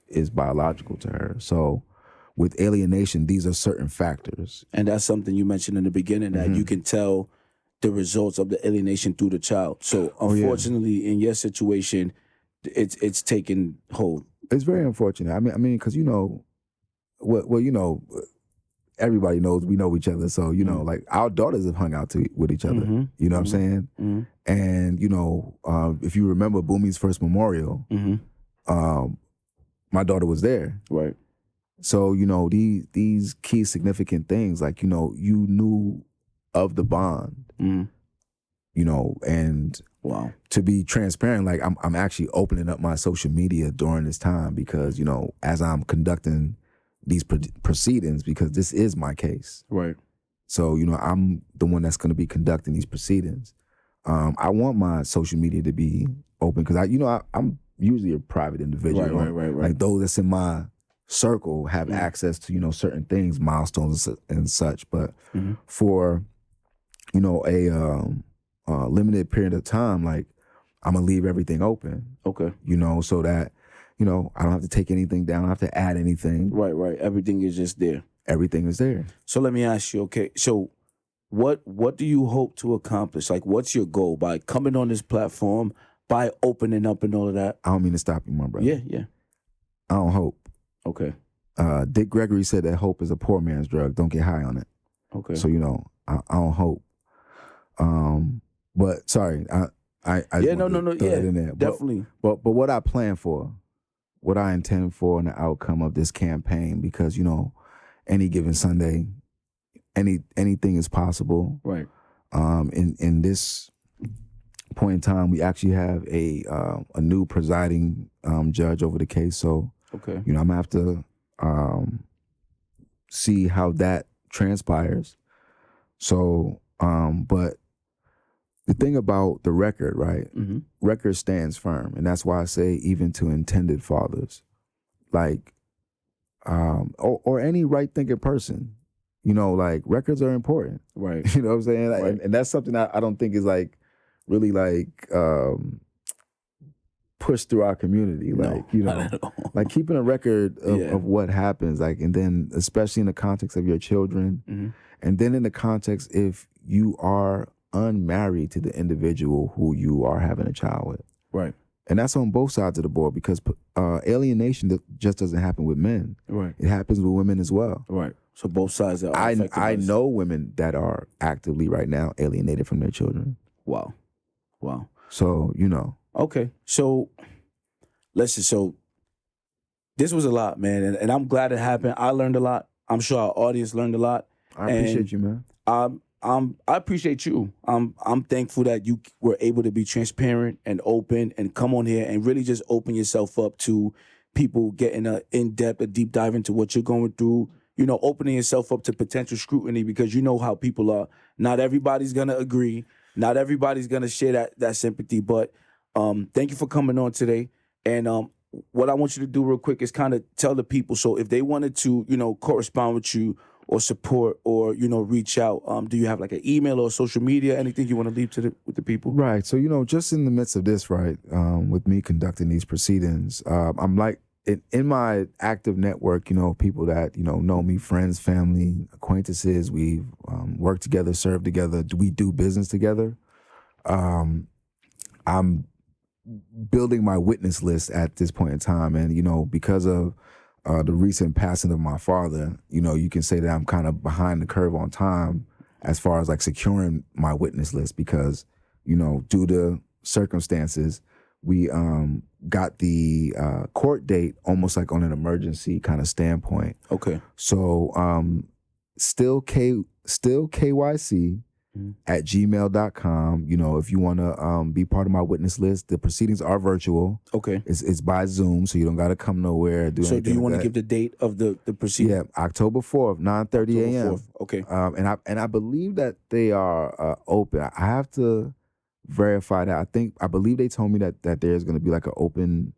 is biological to her? So with alienation, these are certain factors. And that's something you mentioned in the beginning, that you can tell the results of the alienation through the child. So unfortunately, in your situation, it's taken hold. It's very unfortunate. I mean, because everybody knows we know each other. So like our daughters have hung out with each other. Mm-hmm. You know what I'm saying? Mm-hmm. And if you remember Boomy's first memorial, my daughter was there. Right. So these key significant things, like you knew of the bond. And wow. To be transparent, like I'm actually opening up my social media during this time because as I'm conducting these proceedings, because this is my case. Right. So I'm the one that's going to be conducting these proceedings. I want my social media to be open because I'm usually a private individual. Right. Like those that's in my circle have access to certain things, milestones and such. But for a limited period of time, like I'm gonna leave everything open. Okay. So that I don't have to take anything down. I don't have to add anything. Right. Everything is just there. Everything is there. So let me ask you, okay, so what do you hope to accomplish? Like, what's your goal by coming on this platform, by opening up and all of that? I don't mean to stop you, my brother. Yeah. I don't hope. Okay. Dick Gregory said that hope is a poor man's drug. Don't get high on it. Okay. So I don't hope. But sorry, I yeah, no, yeah, in there. definitely. But what I plan for, what I intend for, and the outcome of this campaign, because any given Sunday, anything is possible. Right. In this point in time, we actually have a new presiding judge over the case. So okay, I'm gonna have to see how that transpires. So, but the thing about the record, right? Record stands firm, and that's why I say even to intended fathers, like, or any right-thinking person, like records are important. Right. You know what I'm saying? Right. And that's something I don't think is like really like pushed through our community. Like, not at all. like keeping a record of what happens, like, and then especially in the context of your children, and then in the context if you are unmarried to the individual who you are having a child with. Right. And that's on both sides of the board, because alienation just doesn't happen with men. Right. It happens with women as well. Right. So both sides are I affected. know women that are actively right now alienated from their children. Wow. So, Okay. So listen, so this was a lot, man. And I'm glad it happened. I learned a lot. I'm sure our audience learned a lot. I appreciate you, man. I appreciate you. I'm thankful that you were able to be transparent and open and come on here and really just open yourself up to people getting a in-depth, a deep dive into what you're going through. Opening yourself up to potential scrutiny, because you know how people are. Not everybody's gonna agree. Not everybody's gonna share that sympathy. But thank you for coming on today. And what I want you to do real quick is kind of tell the people. So if they wanted to, correspond with you or support or, reach out, do you have like an email or social media, anything you want to leave with the people? Right. So, just in the midst of this, right, with me conducting these proceedings, I'm like, in my active network, people that, know me, friends, family, acquaintances, we've worked together, served together, we do business together. I'm building my witness list at this point in time. And, because of the recent passing of my father, you can say that I'm kind of behind the curve on time as far as like securing my witness list because, you know, due to circumstances, we got the court date almost like on an emergency kind of standpoint. Okay. So still KYC at gmail.com. You know, if you want to be part of my witness list, the proceedings are virtual. Okay. It's by Zoom, so you don't got to come nowhere. So do you want to give the date of the proceeding? Yeah, October 4th, 9:30 a.m. 4th. Okay. And I believe that they are open. I have to verify that. I believe they told me that there's going to be like an open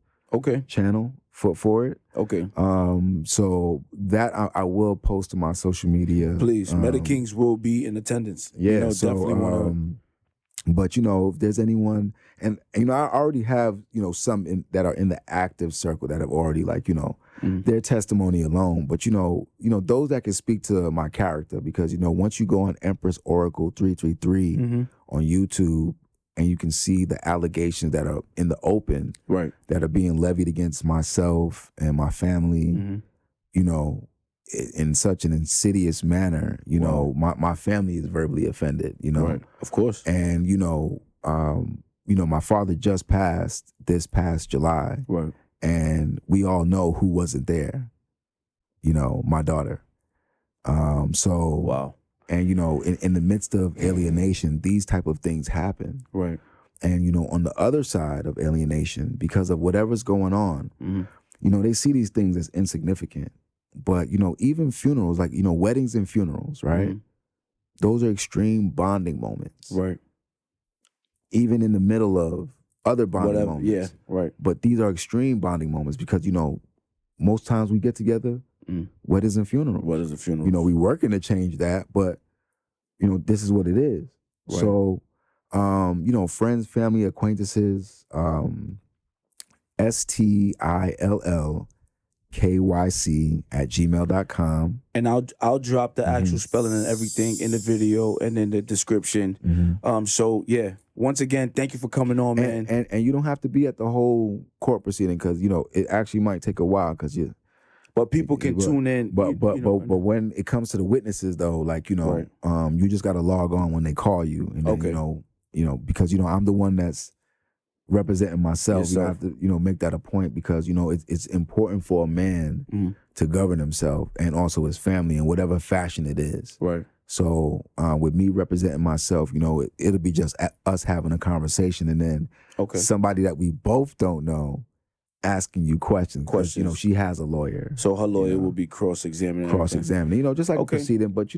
channel for it. Okay. So that I will post to my social media. Please, Meta-Kings will be in attendance. Yeah, you know, so, definitely want to. But you know, if there's anyone, and you know, I already have some that are in the active circle that have already their testimony alone. But you know those that can speak to my character because once you go on Empress Oracle 333 on YouTube. And you can see the allegations that are in the open, right? That are being levied against myself and my family, in such an insidious manner. My family is verbally offended. Right? Of course. And my father just passed this past July, right? And we all know who wasn't there. My daughter. So wow. And, in the midst of alienation, these type of things happen. Right. And, on the other side of alienation, because of whatever's going on, they see these things as insignificant. But, even funerals, like, weddings and funerals, right? Those are extreme bonding moments. Right. Even in the middle of other bonding moments. Yeah, right. But these are extreme bonding moments because, most times we get together, weddings and funerals. Weddings and funerals. We working to change that, but this is what it is. Right. So, friends, family, acquaintances, STILLKYC@gmail.com. And I'll drop the actual spelling and everything in the video and in the description. So yeah, once again, thank you for coming on, man. And you don't have to be at the whole court proceeding because it actually might take a while because you. But people can tune in. But when it comes to the witnesses though, like right. You just got to log on when they call you, and then, because I'm the one that's representing myself. You have to make that a point because it's important for a man to govern himself and also his family in whatever fashion it is. Right. So with me representing myself, it'll be just us having a conversation, and then somebody that we both don't know asking you questions. She has a lawyer. So her lawyer will be cross-examining. Just like proceeding. But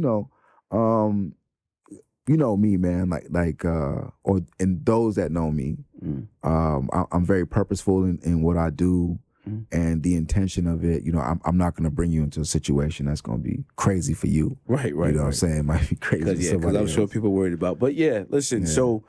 me, man, and those that know me, I'm very purposeful in what I do, and the intention of it. I'm not going to bring you into a situation that's going to be crazy for you. Right. You know what I'm saying? It might be crazy for somebody because I'm else. sure people are worried about. But yeah, listen. So.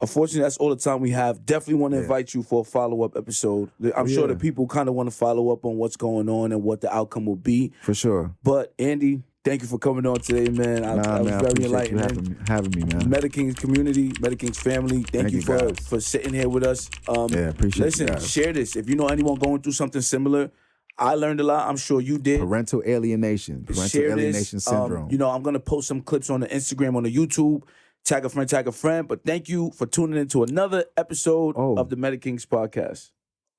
Unfortunately, that's all the time we have. Definitely want to invite you for a follow-up episode. I'm sure the people kind of want to follow up on what's going on and what the outcome will be. For sure. But, Andy, thank you for coming on today, man. I was very enlightening. You having me, man. Meta-Kings community, Meta-Kings family, thank you for sitting here with us. Appreciate it. Listen, share this. If you know anyone going through something similar, I learned a lot. I'm sure you did. Parental alienation. Parental alienation syndrome. I'm going to post some clips on the Instagram, on the YouTube. Tag a friend. But thank you for tuning into another episode of the Meta-Kings podcast.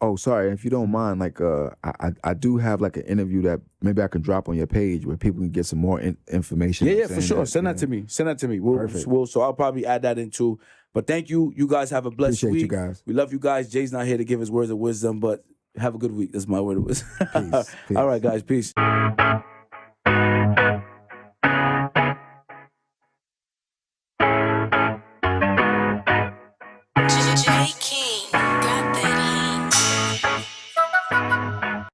Oh, sorry. If you don't mind, I do have like an interview that maybe I can drop on your page where people can get some more information. Yeah, for sure. Send that to me. Perfect. So I'll probably add that in too. But thank you. You guys have a blessed week. week. You guys. We love you guys. Jay's not here to give his words of wisdom, but have a good week. That's my word of wisdom. Peace. All right, guys. Peace. JK.